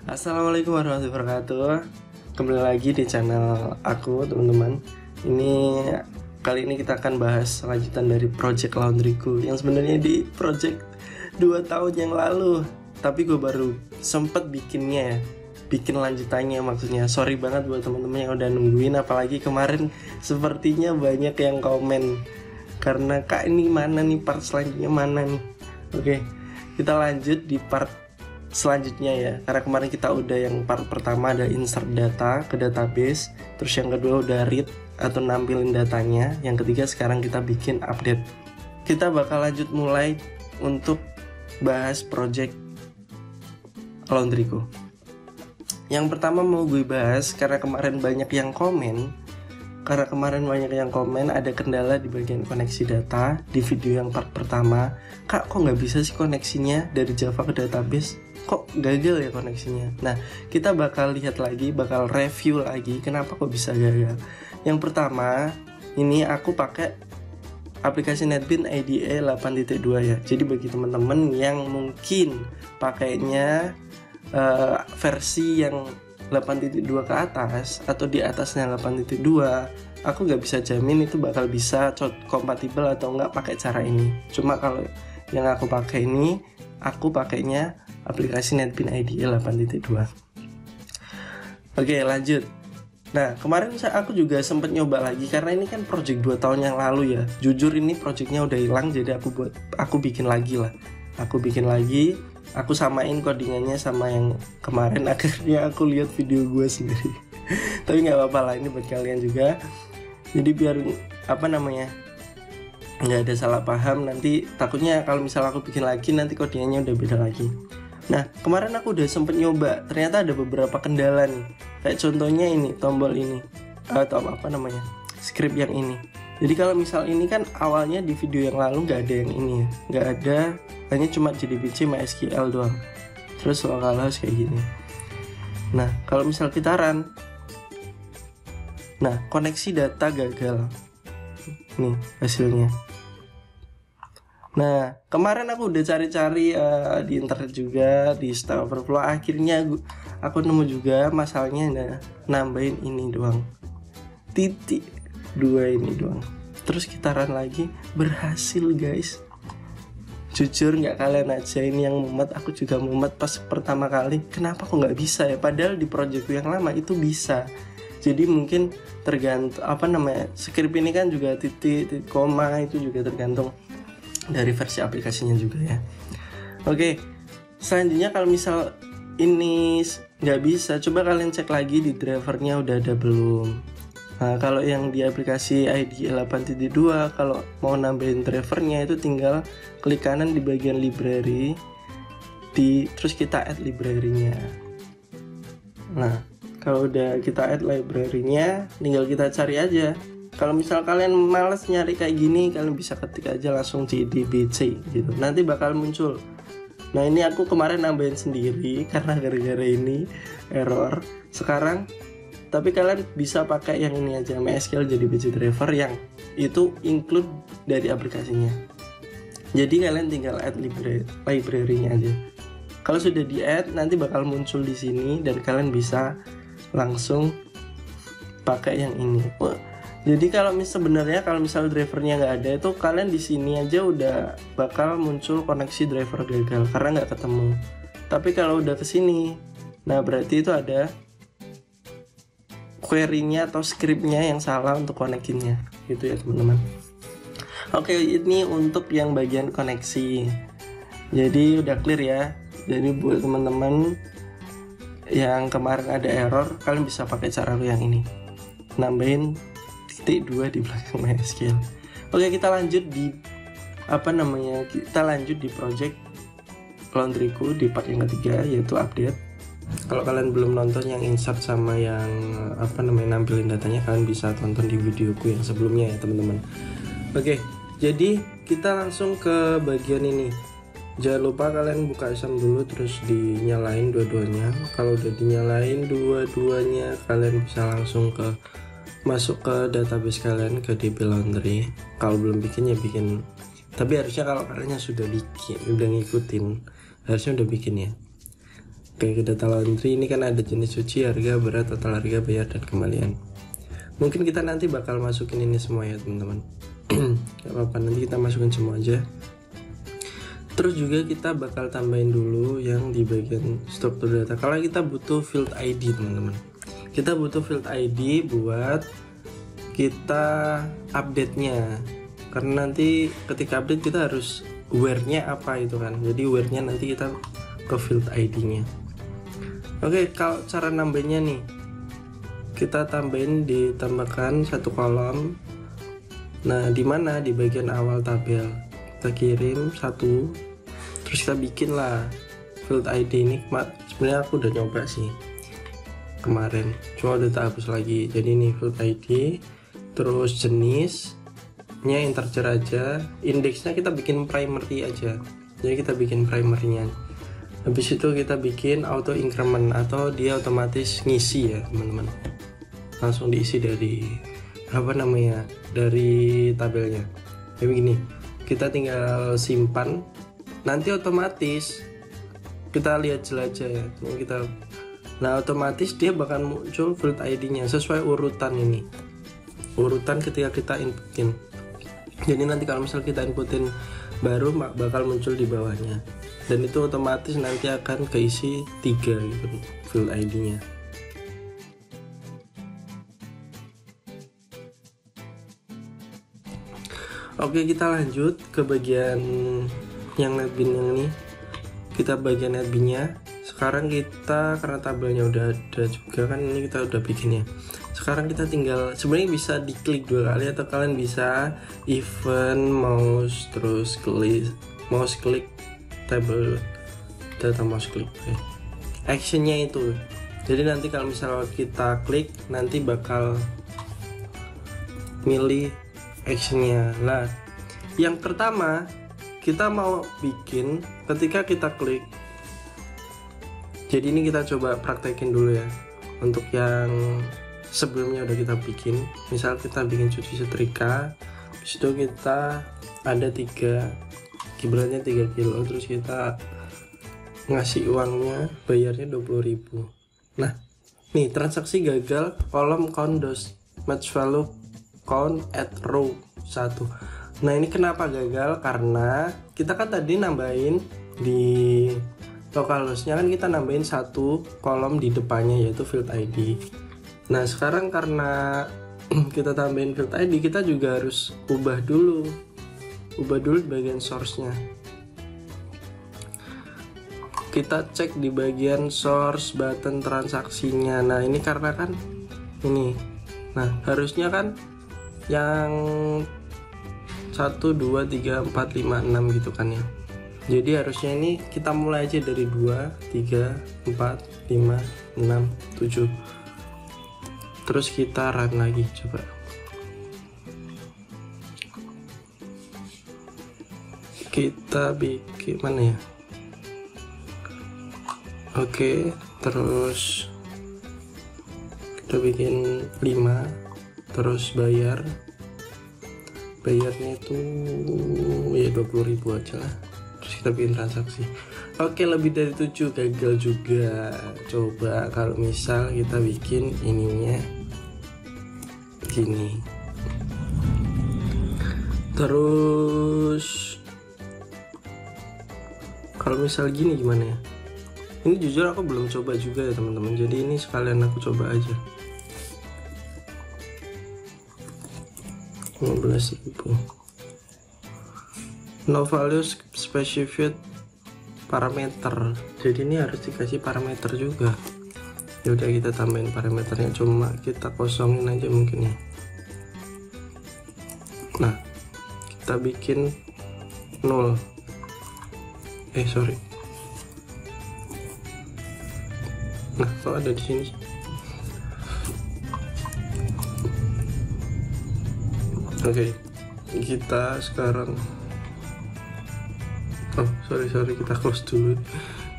Assalamualaikum warahmatullahi wabarakatuh. Kembali lagi di channel aku, teman-teman. Kali ini kita akan bahas lanjutan dari project laundryku yang sebenarnya di project 2 tahun yang lalu, tapi gue baru sempet bikinnya ya, bikin lanjutannya maksudnya. Sorry banget buat teman-teman yang udah nungguin, apalagi kemarin sepertinya banyak yang komen karena kak ini mana nih part selanjutnya mana nih. Oke, kita lanjut di part selanjutnya ya, karena kemarin kita udah yang part pertama ada insert data ke database, terus yang kedua udah read atau nampilin datanya, yang ketiga sekarang kita bikin update. Kita bakal lanjut mulai untuk bahas project laundryku. Yang pertama mau gue bahas karena kemarin banyak yang komen, ada kendala di bagian koneksi data di video yang part pertama. Kak, kok nggak bisa sih koneksinya dari Java ke database? Kok gagal ya koneksinya? Nah, kita bakal lihat lagi, bakal review lagi kenapa kok bisa gagal. Yang pertama, ini aku pakai aplikasi NetBeans IDE 8.2 ya. Jadi bagi teman-teman yang mungkin pakainya versi yang 8.2 ke atas atau di atasnya 8.2, aku nggak bisa jamin itu bakal bisa kompatibel atau nggak pakai cara ini. Cuma kalau yang aku pakai ini, aku pakainya aplikasi NetBeans IDE 8.2. Oke, lanjut. Nah, kemarin aku juga sempat nyoba lagi karena ini kan project 2 tahun yang lalu ya. Jujur ini projectnya udah hilang, jadi aku bikin lagi lah. Aku samain codingannya sama yang kemarin. Akhirnya aku lihat video gue sendiri. Tapi nggak apa-apa lah, ini buat kalian juga. Jadi biar nggak ada salah paham. Nanti takutnya kalau misal aku bikin lagi nanti codingannya udah beda lagi. Nah, kemarin aku udah sempet nyoba, ternyata ada beberapa kendala nih. Kayak contohnya ini, tombol ini atau script yang ini. Jadi kalau misal ini kan awalnya di video yang lalu nggak ada yang ini ya, nggak ada, hanya cuma JDBC MySQL doang. Terus localhost kayak gini. Nah, kalau misal kita run, nah koneksi data gagal. Nih hasilnya. Nah, kemarin aku udah cari-cari di internet juga, di Stack Overflow. Akhirnya aku nemu juga masalahnya nambahin ini doang, titik 2 ini doang. Terus kita run lagi, berhasil guys. Jujur nggak kalian aja ini yang mumet, aku juga mumet pas pertama kali. Kenapa kok nggak bisa ya? Padahal di projectku yang lama itu bisa. Jadi mungkin tergantung script ini kan juga titik, koma itu juga tergantung dari versi aplikasinya juga ya. Oke, selanjutnya kalau misal ini nggak bisa, coba kalian cek lagi di drivernya udah ada belum. Nah, kalau yang di aplikasi IDE 8.2, kalau mau nambahin drivernya itu tinggal klik kanan di bagian library, terus kita add library-nya. Nah, kalau udah kita add library-nya, tinggal kita cari aja. Kalau misal kalian males nyari kayak gini, kalian bisa ketik aja langsung JDBC gitu, nanti bakal muncul. Nah, ini aku kemarin nambahin sendiri karena gara-gara ini error sekarang. Tapi kalian bisa pakai yang ini aja, MySQL JDBC driver yang itu include dari aplikasinya. Jadi kalian tinggal add library-nya aja. Kalau sudah di add, nanti bakal muncul di sini dan kalian bisa langsung pakai yang ini. Jadi kalau sebenarnya kalau misal drivernya nggak ada, itu kalian di sini aja udah bakal muncul koneksi driver gagal karena nggak ketemu. Tapi kalau udah kesini, nah berarti itu ada query-nya atau script-nya yang salah untuk konekinnya, gitu ya teman-teman. Oke, ini untuk yang bagian koneksi. Jadi udah clear ya. Jadi buat teman-teman yang kemarin ada error, kalian bisa pakai cara yang ini, nambahin titik 2 di belakang MySQL. Oke, kita lanjut di project laundryku di part yang ketiga, yaitu update. Kalau kalian belum nonton yang insert sama yang nampilin datanya, kalian bisa tonton di videoku yang sebelumnya ya teman-teman. Oke, jadi kita langsung ke bagian ini. Jangan lupa kalian buka SM dulu, terus dinyalain dua-duanya. Kalau udah dinyalain dua-duanya, kalian bisa langsung masuk ke database kalian, ke DB Laundry. Kalau belum bikin ya bikin, tapi harusnya kalau kalian sudah bikin, udah ngikutin, harusnya udah bikin ya. Kayak data laundry ini kan ada jenis cuci, harga, berat, total harga, bayar, dan kembalian. Mungkin kita nanti bakal masukin ini semua ya teman-teman. Gak apa-apa, nanti kita masukin semua aja. Terus juga kita bakal tambahin dulu yang di bagian struktur data. Kalau kita butuh field ID teman-teman, kita butuh field ID buat kita update-nya, karena nanti ketika update kita harus where-nya apa itu kan. Jadi where-nya nanti kita ke field ID-nya. Oke, kalau cara nambahinnya nih, kita tambahin, ditambahkan satu kolom. Nah, di mana? Di bagian awal tabel. Kita kirim satu, terus kita bikin lah field ID ini. Sebenarnya aku udah nyoba sih kemarin, cuma udah tak hapus lagi. Jadi ini field ID, terus jenisnya integer aja, indeksnya kita bikin primary aja. Jadi kita bikin primary-nya. Habis itu kita bikin auto increment, atau dia otomatis ngisi ya teman-teman, langsung diisi dari apa namanya, dari tabelnya. Kayak begini, kita tinggal simpan, nanti otomatis kita lihat jelajah ya kita. Nah, otomatis dia bakal muncul field ID-nya sesuai urutan ini, urutan ketika kita inputin. Jadi nanti kalau misal kita inputin baru bakal muncul di bawahnya, dan itu otomatis nanti akan keisi 3 gitu field ID-nya. Oke, kita lanjut ke bagian yang netbin yang ini. Kita bagian netbinnya. Sekarang kita, karena tabelnya udah ada juga kan, ini kita udah bikinnya. Sekarang kita tinggal, sebenarnya bisa diklik 2 kali, atau kalian bisa event mouse terus mouse klik table data, mouse klik actionnya itu. Jadi nanti kalau misal kita klik, nanti bakal milih actionnya. Nah, yang pertama kita mau bikin ketika kita klik. Jadi ini kita coba praktekin dulu ya, untuk yang sebelumnya udah kita bikin. Misal kita bikin cuci setrika, habis itu kita ada 3 kibelannya 3 kilo, terus kita ngasih uangnya, bayarnya 20.000. Nah, nih transaksi gagal, kolom count dos match value count at row 1. Nah, ini kenapa gagal? Karena kita kan tadi nambahin di localhost-nya kan, kita nambahin 1 kolom di depannya yaitu field ID. Nah, sekarang karena kita tambahin field ID, kita juga harus ubah dulu di bagian source-nya. Kita cek di bagian source button transaksinya. Nah, ini karena kan ini, nah harusnya kan yang 1, 2, 3, 4, 5, 6 gitu kan ya. Jadi harusnya ini kita mulai aja dari 2, 3, 4, 5, 6, 7. Terus kita run lagi, coba. Kita bikin mana ya? Oke, terus kita bikin 5, terus bayarnya itu ya 20.000 aja lah. Terus kita bikin transaksi. Oke, lebih dari 7 gagal juga. Coba kalau misal kita bikin ininya gini, terus kalau misal gini gimana ya? Ini jujur aku belum coba juga ya teman-teman, jadi ini sekalian aku coba aja. 15.000. No value specified parameter, jadi ini harus dikasih parameter juga. Ya udah, kita tambahin parameternya, cuma kita kosongin aja mungkin ya. Nah, kita bikin 0. Sorry. Nah, kok ada di sini? Oke, kita sekarang sorry, kita close dulu.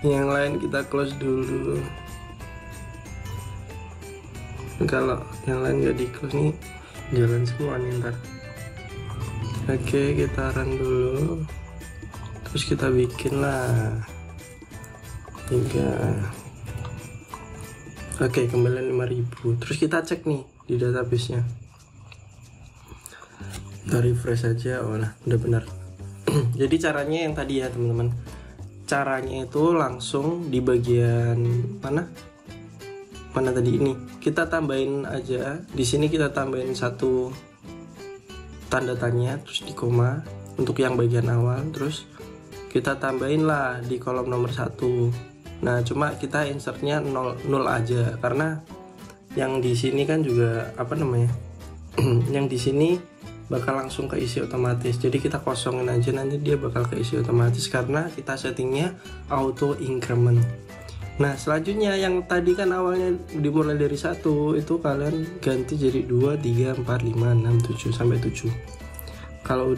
Yang lain kita close dulu. Kalau yang lain nggak di close nih, jalan semua nih ntar. Oke, kita run dulu, terus kita bikin lah 3, Oke, kembalian 5.000. Terus kita cek nih di database-nya. Kita refresh aja. Oh nah, udah benar. Jadi caranya yang tadi ya teman-teman. Caranya itu langsung di bagian mana tadi ini. Kita tambahin aja. Di sini kita tambahin satu tanda tanya, terus di koma untuk yang bagian awal. Terus kita tambahin lah di kolom nomor 1. Nah, cuma kita insertnya 0 aja karena yang di sini kan juga yang di sini bakal langsung keisi otomatis. Jadi kita kosongin aja, nanti dia bakal keisi otomatis karena kita settingnya auto increment. Nah, selanjutnya yang tadi kan awalnya dimulai dari 1, itu kalian ganti jadi 2, 3, 4, 5, 6, 7 sampai 7. Kalau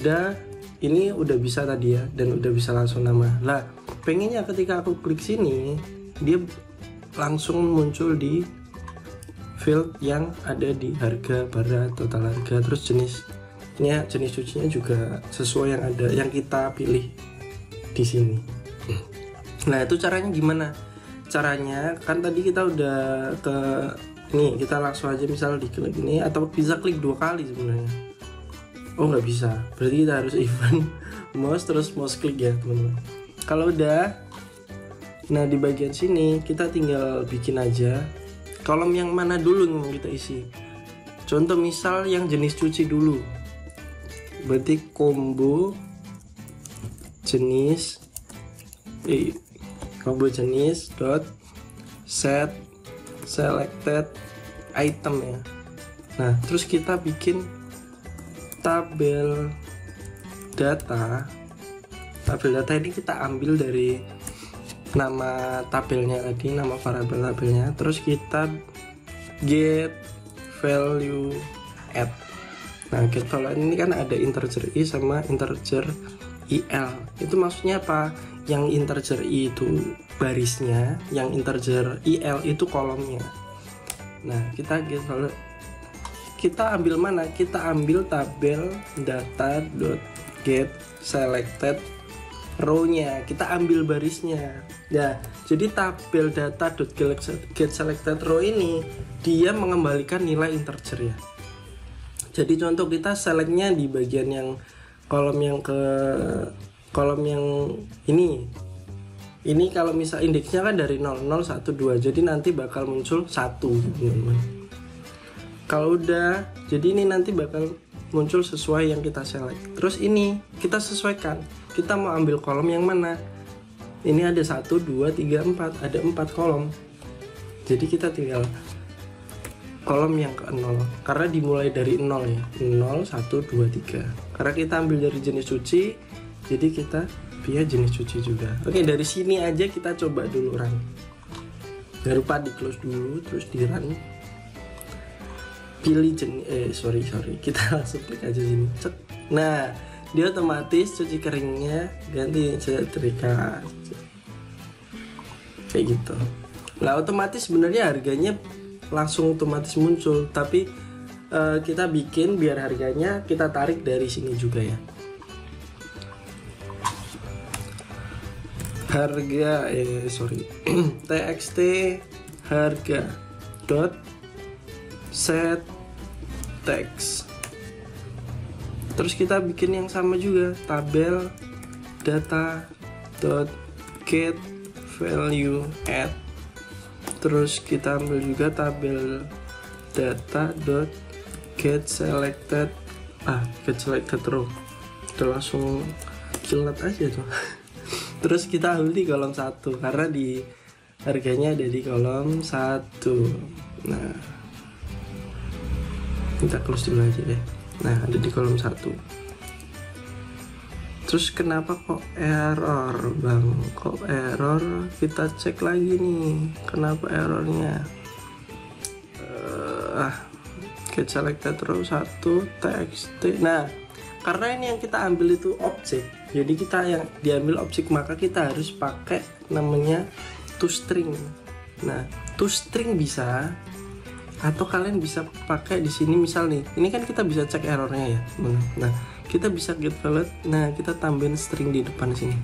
ini udah bisa tadi ya, dan udah bisa langsung nama. Lah, pengennya ketika aku klik sini, dia langsung muncul di field yang ada di harga, barang, total harga, terus jenis cucinya juga sesuai yang ada, yang kita pilih di sini. Nah, itu caranya gimana? Caranya kan tadi kita udah ke nih, kita langsung aja misal diklik ini, atau bisa klik 2 kali sebenarnya. Oh, nggak bisa, berarti kita harus event mouse terus mouse klik ya teman-teman. Kalau udah, nah di bagian sini kita tinggal bikin aja kolom yang mana dulu yang mau kita isi. Contoh misal yang jenis cuci dulu, berarti combo jenis dot set selected item ya. Nah, terus kita bikin tabel data ini kita ambil dari nama tabelnya tadi, nama variabel tabelnya, terus kita get value add. Nah, get value add ini kan ada integer i sama integer il. Itu maksudnya apa? Yang integer i itu barisnya, yang integer il itu kolomnya. Nah, kita get value, kita ambil mana? Kita ambil tabel data.get selected row-nya, kita ambil barisnya. Ya, jadi tabel data.get selected row ini dia mengembalikan nilai integer ya. Jadi contoh kita selectnya di bagian yang kolom yang ini. Ini kalau misal indeksnya kan dari 0, 0, 1, 2. Jadi nanti bakal muncul 1, teman-teman. Kalau udah, jadi ini nanti bakal muncul sesuai yang kita select. Terus ini kita sesuaikan, kita mau ambil kolom yang mana. Ini ada 1, 2, 3, 4, ada 4 kolom. Jadi kita tinggal kolom yang ke 0, karena dimulai dari 0 ya, 0, 1, 2, 3. Karena kita ambil dari jenis cuci, jadi kita via jenis cuci juga. Oke, dari sini aja kita coba dulu run. Jangan lupa di close dulu, terus di run. Pilih jenis, kita langsung klik aja sini. Cek. Nah, dia otomatis cuci keringnya ganti setrika kayak gitu. Nah, otomatis sebenarnya harganya langsung otomatis muncul, tapi kita bikin biar harganya kita tarik dari sini juga ya. Harga txt harga dot set text. Terus kita bikin yang sama juga, tabel data dot get value add. Terus kita ambil juga tabel data dot get selected row. Kita langsung kilat aja tuh. Terus kita ambil di kolom 1 karena di harganya ada di kolom 1. Nah, kita close dulu aja deh. Nah, ada di kolom 1. Terus kenapa kok error bang? Kok error? Kita cek lagi nih, kenapa errornya. Get selected row 1 txt. Nah, karena ini yang kita ambil itu objek, jadi kita yang diambil objek, maka kita harus pakai namanya toString. Nah, toString bisa, atau kalian bisa pakai di sini misal nih, ini kan kita bisa cek errornya ya. Nah, kita bisa get value, nah kita tambahin string di depan sini,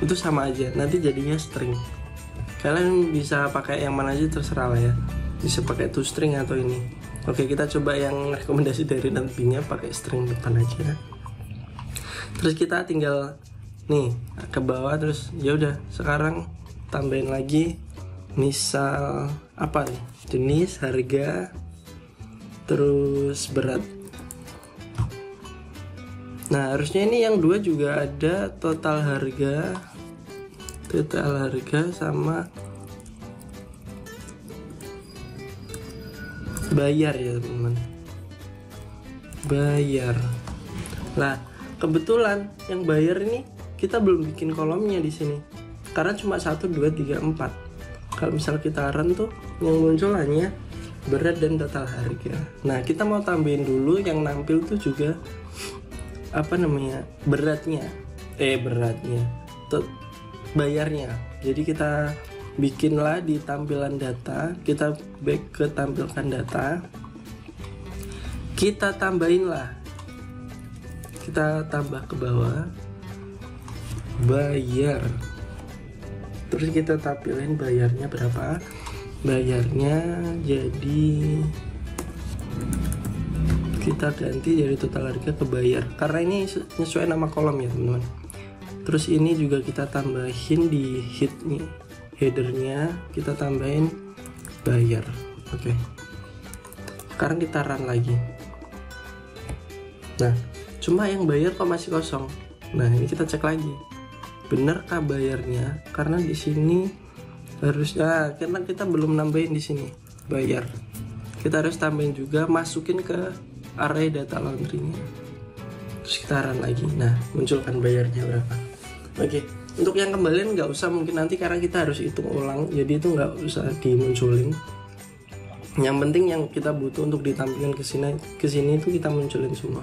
itu sama aja, nanti jadinya string. Kalian bisa pakai yang mana aja terserah lah ya, bisa pakai toString atau ini. Oke, kita coba yang rekomendasi dari nantinya pakai string depan aja. Terus kita tinggal nih ke bawah, terus ya udah sekarang tambahin lagi misal apa nih, jenis, harga, terus berat. Nah harusnya ini yang dua juga ada total harga sama bayar ya teman-teman, bayar. Nah kebetulan yang bayar ini kita belum bikin kolomnya di sini karena cuma 1, 2, 3, 4. Kalau misal kita run tuh yang muncul hanya berat dan total harga. Nah kita mau tambahin dulu yang nampil tuh juga apa namanya, bayarnya. Jadi kita bikinlah di tampilan data, kita back ke tampilkan data, kita tambahinlah, kita tambah ke bawah bayar, terus kita tampilin bayarnya berapa. Bayarnya jadi kita ganti dari total harga ke bayar karena ini nyesuaiin nama kolom ya teman-teman. Terus ini juga kita tambahin di headernya, kita tambahin bayar. Oke. Sekarang kita run lagi. Nah, cuma yang bayar kok masih kosong. Nah, ini kita cek lagi. Benarkah bayarnya? Karena di sini harusnya karena kita belum nambahin di sini bayar. Kita harus tambahin juga, masukin ke array data laundry-nya. Terus kita run lagi. Nah, munculkan bayarnya berapa. Oke, untuk yang kembalian nggak usah mungkin nanti karena kita harus hitung ulang, jadi itu nggak usah dimunculin. Yang penting yang kita butuh untuk ditampilkan ke sini itu kita munculin semua.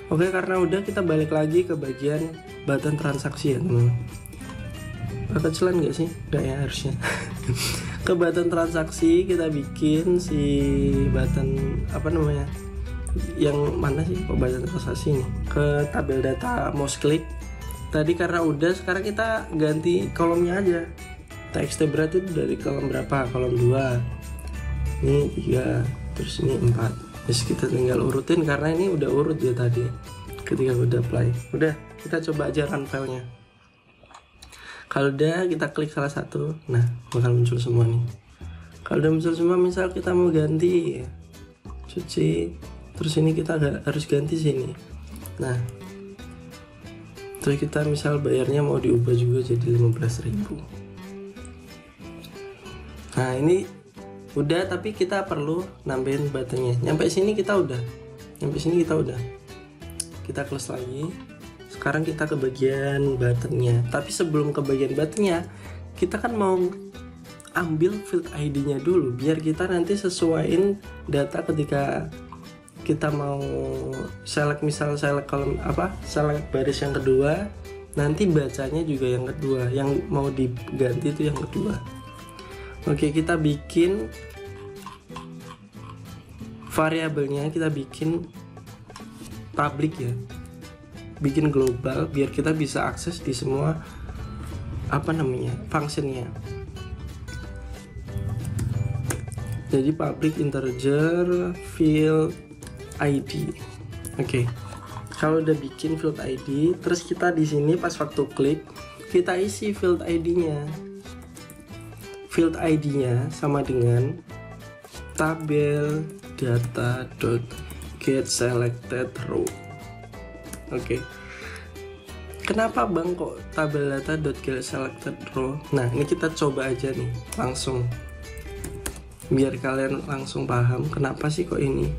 Oke, karena udah, kita balik lagi ke bagian button transaksi ya teman. Kecilan nggak sih? Nggak ya harusnya. Ke button transaksi kita bikin si button apa namanya? Yang mana sih button transaksi nih? Ke tabel data mouse click. Tadi karena udah, sekarang kita ganti kolomnya aja. TXT berat itu dari kolom berapa? Kolom 2. Ini 3, terus ini 4. Terus kita tinggal urutin karena ini udah urut ya tadi. Ketika udah apply. Udah, kita coba aja run filenya. Kalau udah, kita klik salah satu. Nah, bakal muncul semua nih. Kalau udah muncul semua, misal kita mau ganti cuci, terus ini kita harus ganti sini. Nah, terus kita misal bayarnya mau diubah juga jadi 15.000. Nah ini udah, tapi kita perlu nambahin buttonnya. Nyampe sini kita udah, kita close lagi. Sekarang kita ke bagian buttonnya. Tapi sebelum ke bagian buttonnya, kita kan mau ambil field ID-nya dulu biar kita nanti sesuaiin data ketika kita mau select, misal select kolom select baris yang kedua, nanti bacanya juga yang kedua, yang mau diganti itu yang kedua. Oke, kita bikin variabelnya, kita bikin public ya, bikin global biar kita bisa akses di semua functionnya. Jadi public integer field ID. Oke. Kalau udah bikin field ID, terus kita di sini pas waktu klik, kita isi field ID-nya. Field ID-nya sama dengan tabel data.get selected row. Oke. Kenapa Bang kok tabel data.get selected row? Nah, ini kita coba aja nih, langsung. Biar kalian langsung paham kenapa sih kok ini.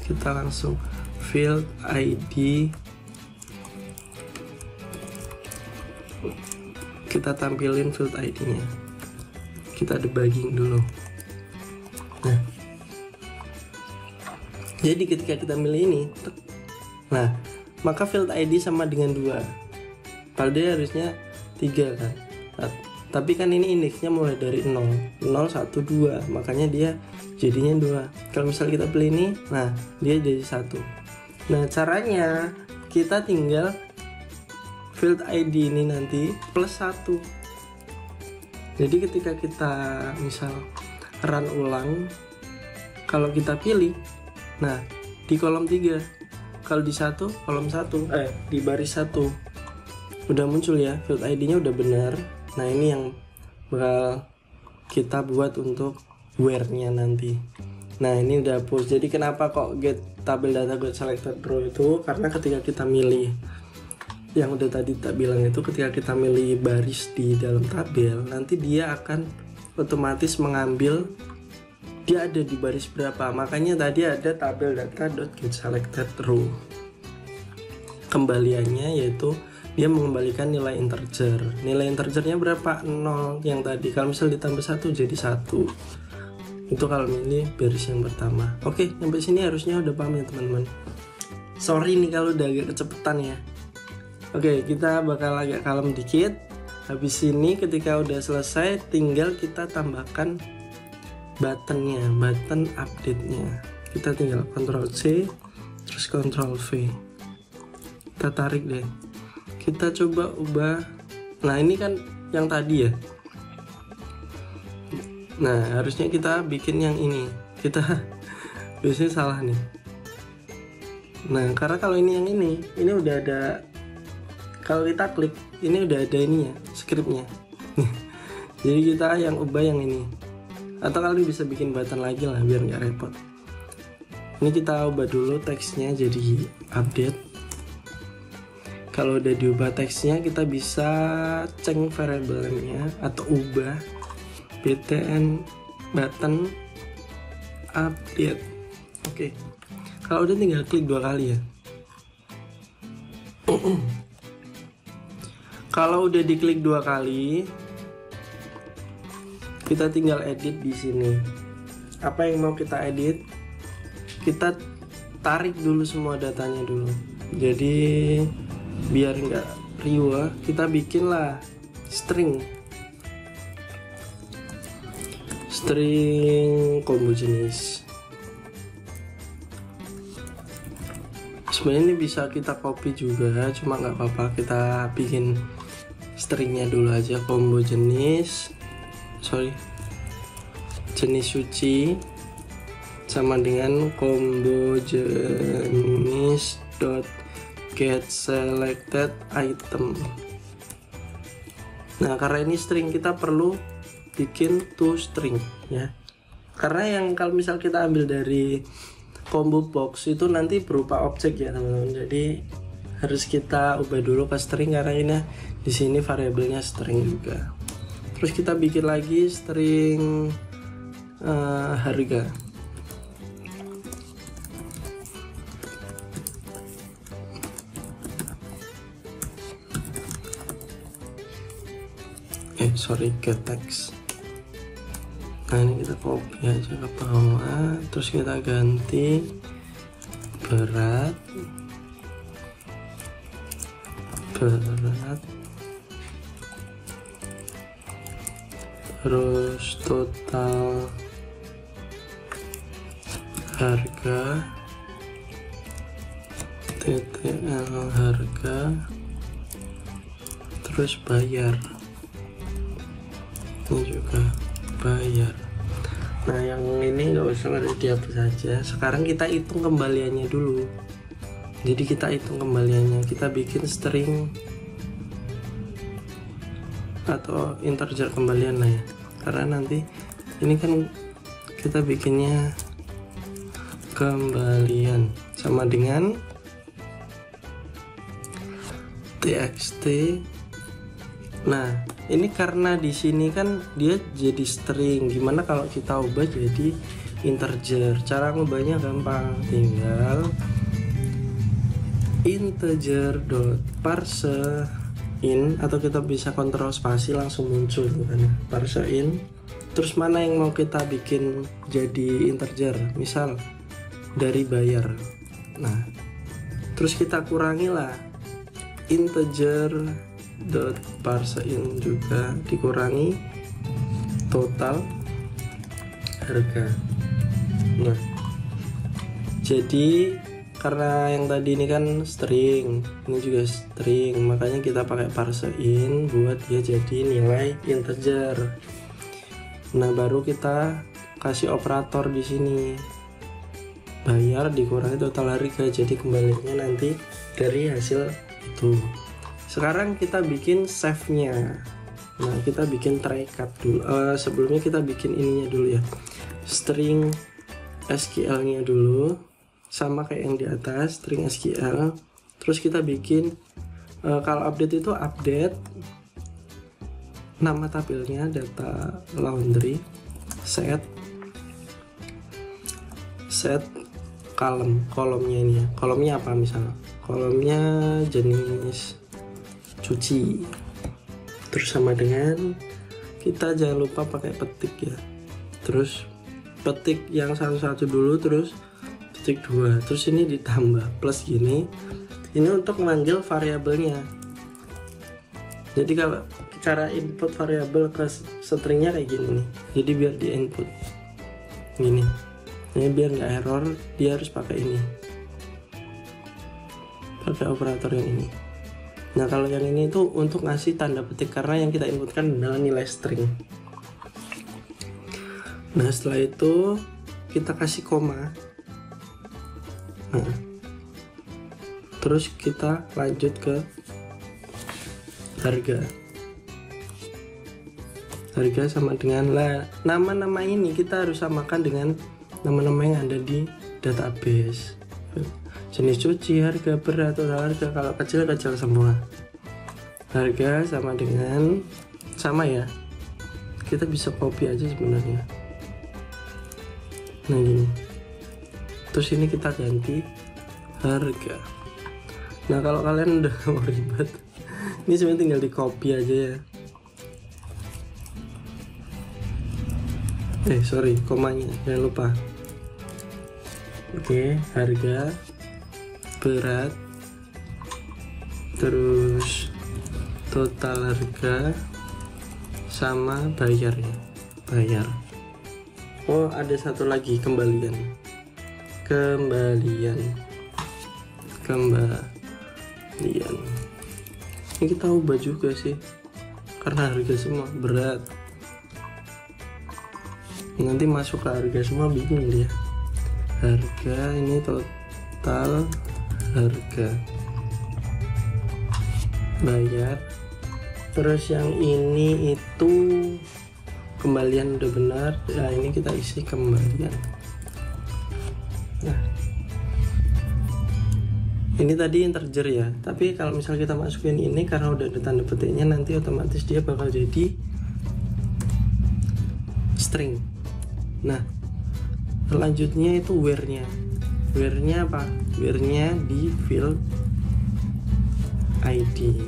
Kita langsung field ID, kita tampilin field ID-nya, kita debugging dulu. Nah, jadi ketika kita milih ini, nah maka field ID sama dengan 2, padahal harusnya 3 kan. Tapi kan ini indeksnya mulai dari 0, 1, 2, makanya dia jadinya 2. Kalau misal kita pilih ini, nah dia jadi 1. Nah caranya kita tinggal field ID ini nanti plus 1. Jadi ketika kita misal run ulang, kalau kita pilih, nah di kolom 3, kalau di kolom 1, di baris 1 udah muncul ya, field ID-nya udah benar. Nah ini yang bakal kita buat untuk where-nya nanti. Nah ini udah push. Jadi kenapa kok get tabel data get selected row itu, karena ketika kita milih yang udah tadi tak bilang itu, ketika kita milih baris di dalam tabel, nanti dia akan otomatis mengambil dia ada di baris berapa. Makanya tadi ada tabel data.get selected row. Kembaliannya yaitu dia mengembalikan nilai integer. Nilai integernya berapa? 0 yang tadi. Kalau misal ditambah 1 jadi 1. Itu kalau milih baris yang pertama. Oke, sampai sini harusnya udah paham ya teman-teman. Sorry nih kalau udah agak kecepatan ya. Oke, kita bakal agak kalem dikit. Habis ini ketika udah selesai, tinggal kita tambahkan buttonnya, button update-nya. Kita tinggal Ctrl C, terus Ctrl V. Kita tarik deh. Kita coba ubah. Nah ini kan yang tadi ya. Nah harusnya kita bikin yang ini. Kita biasanya salah nih. Nah karena kalau ini yang ini udah ada. Kalau kita klik, ini udah ada ininya, scriptnya. Jadi kita yang ubah yang ini. Atau kalian bisa bikin button lagi lah biar nggak repot. Ini kita ubah dulu teksnya jadi update. Kalau udah diubah teksnya, kita bisa change variabelnya atau ubah btn button update. Oke. Kalau udah tinggal klik 2 kali ya. Kalau udah diklik 2 kali, kita tinggal edit di sini. Apa yang mau kita edit? Kita tarik dulu semua datanya dulu. Jadi biar nggak riuh, kita bikinlah string combo jenis. Sebenarnya ini bisa kita copy juga, cuma nggak apa-apa, kita bikin stringnya dulu aja. Combo jenis suci sama dengan combo jenis dot get selected item. Nah karena ini string, kita perlu bikin toString ya, karena yang kalau misal kita ambil dari combo box itu nanti berupa objek ya teman-teman. Jadi harus kita ubah dulu ke string karena ini di sini variabelnya string juga. Terus kita bikin lagi string harga. Get text. Nah ini kita copy aja ke bawah, terus kita ganti berat, terus total harga, TTL harga, terus bayar. Ini juga bayar. Nah yang ini nggak usah, ada dihapus saja. Sekarang kita hitung kembaliannya dulu. Jadi kita hitung kembaliannya, kita bikin string atau integer kembalian lah ya, karena nanti ini kan kita bikinnya kembalian sama dengan txt. Nah ini karena di sini kan dia jadi string, gimana kalau kita ubah jadi integer? Cara ngubahnya gampang, tinggal integer.parse in, atau kita bisa kontrol spasi langsung muncul kan, parse in. Terus mana yang mau kita bikin jadi integer, misal dari bayar. Nah terus kita kurangi lah integer.parseIn juga dikurangi total harga. Nah jadi karena yang tadi ini kan string, ini juga string, makanya kita pakai parse in buat dia jadi nilai integer. Nah, baru kita kasih operator di sini, bayar dikurangi total harga, jadi kembalinya nanti dari hasil itu. Sekarang kita bikin save-nya. Nah, kita bikin try cut dulu. Sebelumnya kita bikin ininya dulu ya, string SQL-nya dulu, sama kayak yang di atas, string SQL. Terus kita bikin kalau update itu update nama tabelnya data laundry, set kolomnya ini ya. Kolomnya apa misalnya? Kolomnya jenis cuci. Terus sama dengan kita jangan lupa pakai petik ya. Terus petik yang satu-satu dulu, terus petik 2, terus ini ditambah plus gini. Ini untuk memanggil variabelnya. Jadi kalau cara input variabel ke stringnya kayak gini nih. Jadi biar di input gini. Ini biar nggak error, dia harus pakai ini. Pakai operator yang ini. Nah, kalau yang ini itu untuk ngasih tanda petik karena yang kita inputkan adalah nilai string. Nah, setelah itu kita kasih koma. Nah, terus kita lanjut ke harga. Harga sama dengan nama-nama ini kita harus samakan dengan nama-nama yang ada di database. Jenis cuci, harga, berat, total harga. Kalau kecil-kecil semua. Harga sama dengan sama ya. Kita bisa copy aja sebenarnya. Nah, gini. Terus ini kita ganti harga. Nah, kalau kalian udah mau ribet, ini sebenarnya tinggal di copy aja ya. Sorry, komanya jangan lupa. Oke, harga, berat, terus total harga sama bayarnya. Bayar. Oh, ada satu lagi, kembalian. Ini kita ubah juga sih, karena harga semua berat. Nanti masuk ke harga semua bingung dia. Harga ini total harga, bayar. Terus yang ini itu kembalian udah benar. Nah, ini kita isi kembalian. Nah, ini tadi integer ya, tapi kalau misal kita masukin ini karena udah ada tanda petiknya, nanti otomatis dia bakal jadi string. Nah, selanjutnya itu where-nya. Where-nya apa? Where-nya di field ID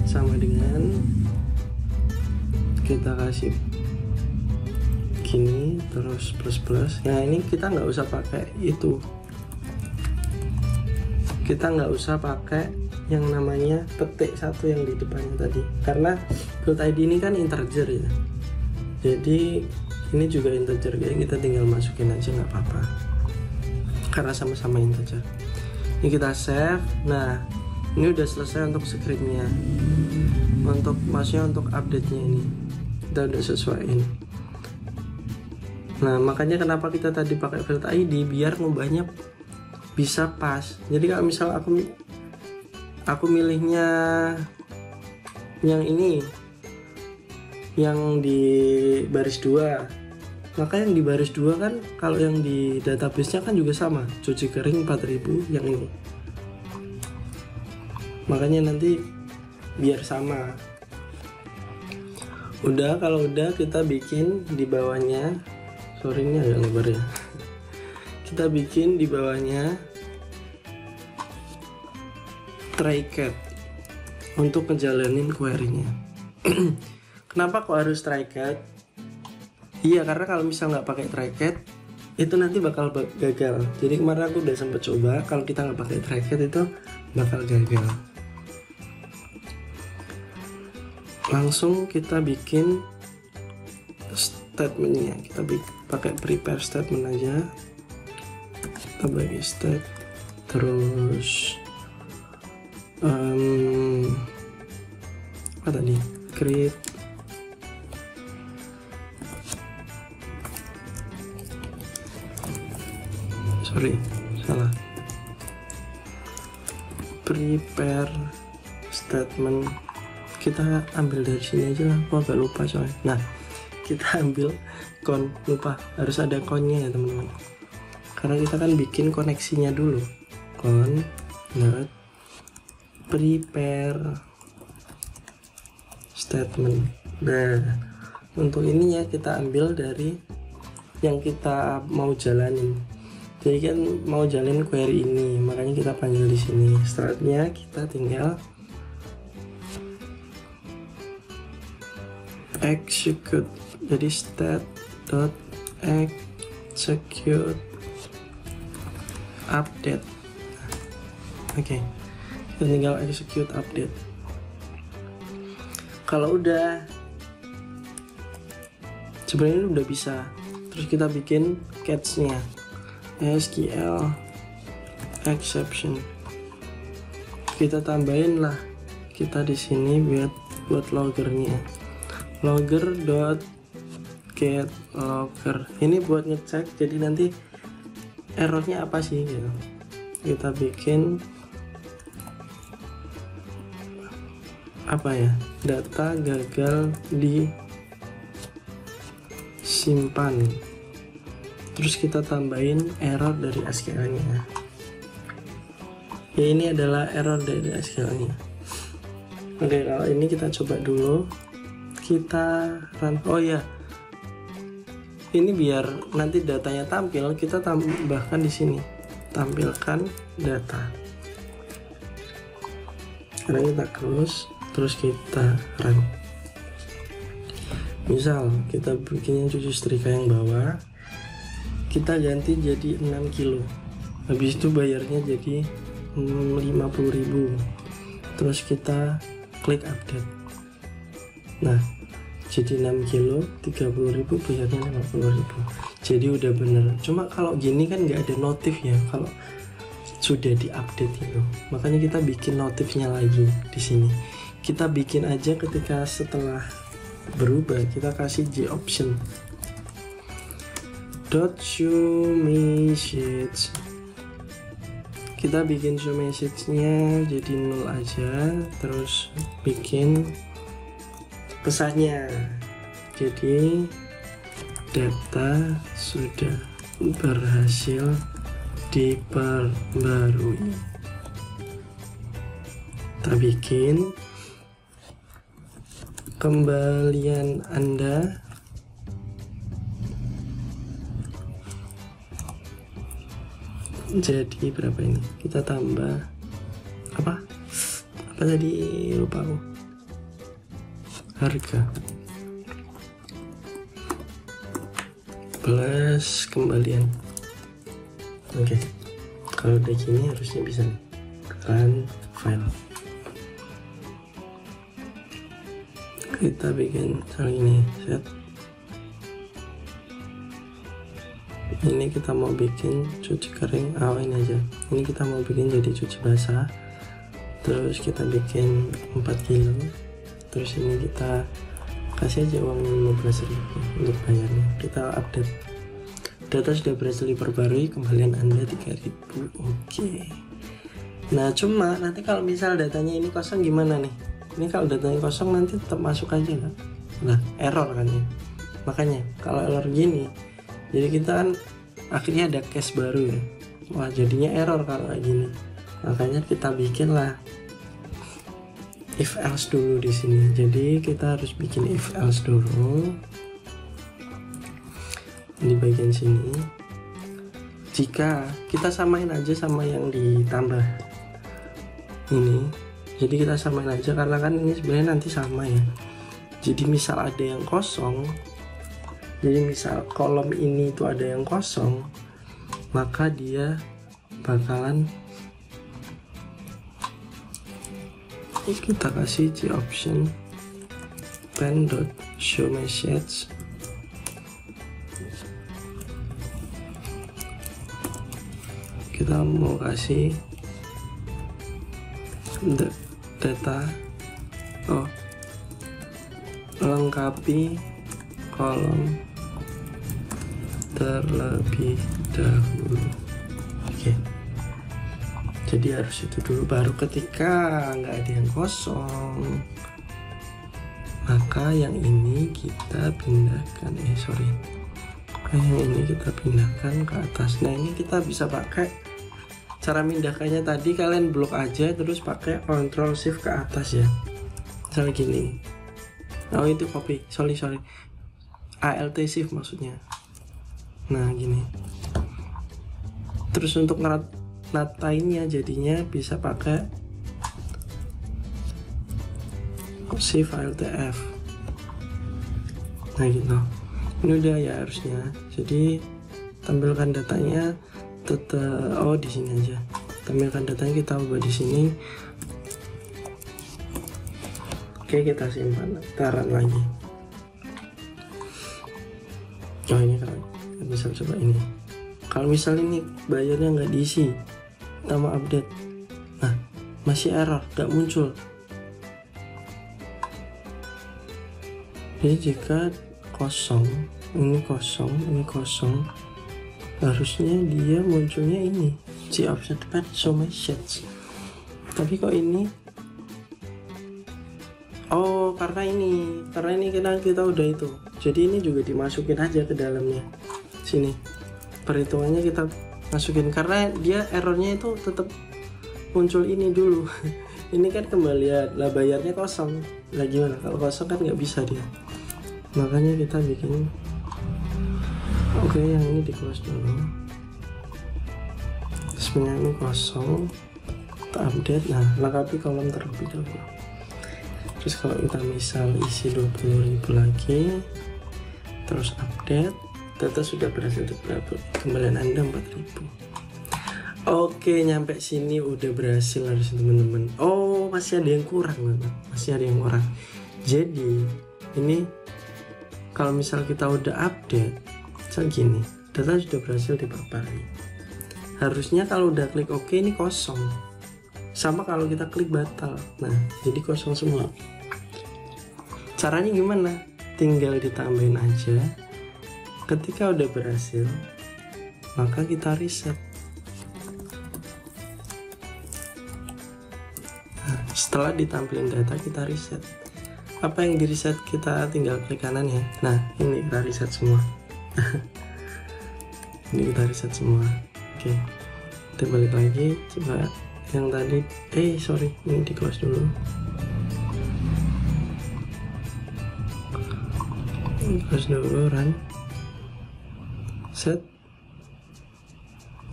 sama dengan kita kasih gini, terus plus. Nah, ini kita nggak usah pakai itu, kita nggak usah pakai yang namanya petik satu yang di depannya tadi, karena field ID ini kan integer ya. Jadi ini juga integer, kayak kita tinggal masukin aja nggak apa-apa karena sama-sama integer. Ini kita save. Nah, ini udah selesai untuk scriptnya, maksudnya untuk update-nya ini kita udah sesuaiin. Nah, makanya kenapa kita tadi pakai field ID, biar ngubahnya bisa pas. Jadi kalau misal aku milihnya yang ini, yang di baris 2, maka yang di baris 2 kan kalau yang di database nya kan juga sama, cuci kering 4000 yang ini, makanya nanti biar sama. Kalau udah kita bikin di bawahnya, sorry ini agak lebar ya, kita bikin di bawahnya try cat untuk ngejalanin query-nya. Kenapa kok harus try cat? Iya, karena kalau misal nggak pakai try cat itu nanti bakal gagal. Jadi kemarin aku udah sempet coba, kalau kita nggak pakai try cat itu bakal gagal. Langsung kita bikin statementnya, kita pakai prepare statement aja. kita bagi stat, terus apa tadi, create salah, prepare statement. Kita ambil dari sini aja lah, aku agak lupa soalnya. Nah, kita ambil con, lupa harus ada connya ya teman-teman, karena kita kan bikin koneksinya dulu. Con not prepare statement. Nah, untuk ininya kita ambil dari yang kita mau jalanin. Jadi kan mau jalin query ini, makanya kita panggil di sini. Setelahnya kita tinggal execute. Jadi stat.execute update. Oke, kita tinggal execute update. Kalau udah, sebenarnya udah bisa. Terus kita bikin catch-nya, SQL exception. Kita tambahin lah kita di sini buat loggernya, logger.get logger. Ini buat ngecek, jadi nanti errornya apa sih gitu. Kita bikin apa ya, data gagal disimpan. Terus kita tambahin error dari SQL-nya. Ya, ini adalah error dari SQL-nya. Oke, kalau ini kita coba dulu. Kita run. Oh ya, ini biar nanti datanya tampil, kita tambahkan di sini, tampilkan data. Karena kita close, terus kita run. Misal kita bikinnya cucu setrika yang bawah, kita ganti jadi 6 kilo, habis itu bayarnya jadi 50.000. Terus kita klik update. Nah, jadi 6 kilo 30.000, bayarnya 50.000. Jadi udah bener. Cuma kalau gini kan nggak ada notif ya kalau sudah diupdate itu. Makanya kita bikin notifnya lagi di sini. Kita bikin aja ketika setelah berubah, kita kasih J option .show message. Kita bikin show message-nya jadi 0 aja, terus bikin pesannya. Jadi data sudah berhasil diperbarui. Kita bikin kembalian Anda jadi berapa ini, kita tambah apa tadi, lupa aku, harga plus kembalian. Oke, kalau udah gini harusnya bisa nih. Run file. Kita bikin misalnya ini set. Ini kita mau bikin cuci kering, ini aja. Ini kita mau bikin jadi cuci basah. Terus kita bikin 4 kilo. Terus ini kita kasih aja uang 15.000 untuk bayarnya. Kita update. Data sudah berhasil diperbarui, kembalian Anda 3.000. Oke. Nah, cuma nanti kalau misal datanya ini kosong gimana nih? Ini kalau datanya kosong nanti tetap masuk aja kan? Nah, error kan ya. Makanya kalau error gini, jadi kita kan akhirnya ada case baru ya. Wah, jadinya error kalau kayak gini. Makanya kita bikin lah if else dulu di sini. Jadi kita harus bikin if else dulu di bagian sini. Jika kita samain aja sama yang ditambah ini, jadi kita samain aja karena kan ini sebenarnya nanti sama ya. Jadi misal ada yang kosong, jadi misal kolom ini itu ada yang kosong, maka dia bakalan kita kasih J option pen.show message. kita mau kasih data, lengkapi kolom terlebih dahulu. Oke, jadi harus itu dulu, baru ketika nggak ada yang kosong maka yang ini kita pindahkan, yang ini kita pindahkan ke atas. Nah ini kita bisa pakai cara pindahkannya tadi, kalian blok aja terus pakai Ctrl Shift ke atas ya, misalnya gini. Oh itu copy, sorry Alt Shift maksudnya. Nah gini, terus untuk natainnya jadinya bisa pakai Shift Alt F. Nah gitu, ini udah ya harusnya. Jadi tampilkan datanya tetap di sini aja, tampilkan datanya kita ubah di sini. Oke, kita simpan, taruh lagi. Ini kalau misal coba ini, kalau misal ini bayarnya nggak diisi, kita mau update, nah masih error, nggak muncul. Jadi jika kosong, ini kosong, harusnya dia munculnya ini si offset pad show message. Tapi kok ini karena ini kita udah itu, jadi ini juga dimasukin aja ke dalamnya sini, perhitungannya kita masukin karena dia errornya itu tetap muncul ini dulu. Ini kan kembalian lah, bayarnya kosong, lah gimana kalau kosong kan nggak bisa dia, makanya kita bikin. Oke, yang ini di close dulu, sebenarnya ini kosong, kita update. Nah lengkapi kolom terlebih dahulu. Terus kalau kita misal isi 20.000 lagi, terus update, data sudah berhasil diupload, kembalian Anda 4.000. Oke, nyampe sini udah berhasil harusnya teman-teman. Oh masih ada yang kurang, masih ada yang kurang. Jadi ini kalau misal kita udah update segini, data sudah berhasil diperbarui. Harusnya kalau udah klik OK ini kosong, sama kalau kita klik batal, nah jadi kosong semua. Caranya gimana? Tinggal ditambahin aja. Ketika udah berhasil, maka kita reset. Nah, setelah ditampilin data kita reset. Apa yang di reset, kita tinggal klik kanan ya. Nah ini kita reset semua. Ini kita reset semua. Oke, kita balik lagi, coba yang tadi ini di close dulu. Close dulu, run, set.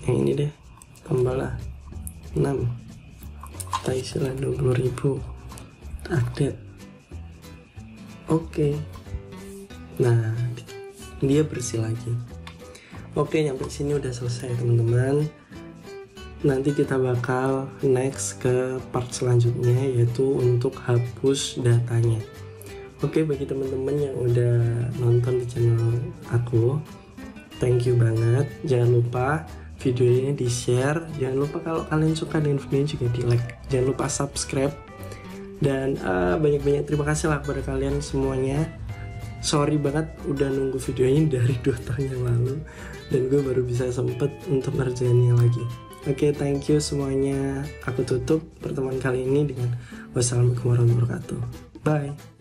Yang ini deh, tambahlah 6, kita isilah 20.000, update. Oke, nah dia bersih lagi. Oke, nyampe sini udah selesai teman-teman. Nanti kita bakal next ke part selanjutnya, yaitu untuk hapus datanya. Oke, bagi teman-teman yang udah nonton di channel aku, thank you banget. Jangan lupa video ini di share, jangan lupa kalau kalian suka dengan video ini juga di like, jangan lupa subscribe, dan banyak-banyak terima kasih lah kepada kalian semuanya. Sorry banget udah nunggu video ini dari 2 tahun yang lalu, dan gue baru bisa sempet untuk ngerjainnya lagi. Oke, thank you semuanya. Aku tutup pertemuan kali ini dengan wassalamualaikum warahmatullahi wabarakatuh. Bye.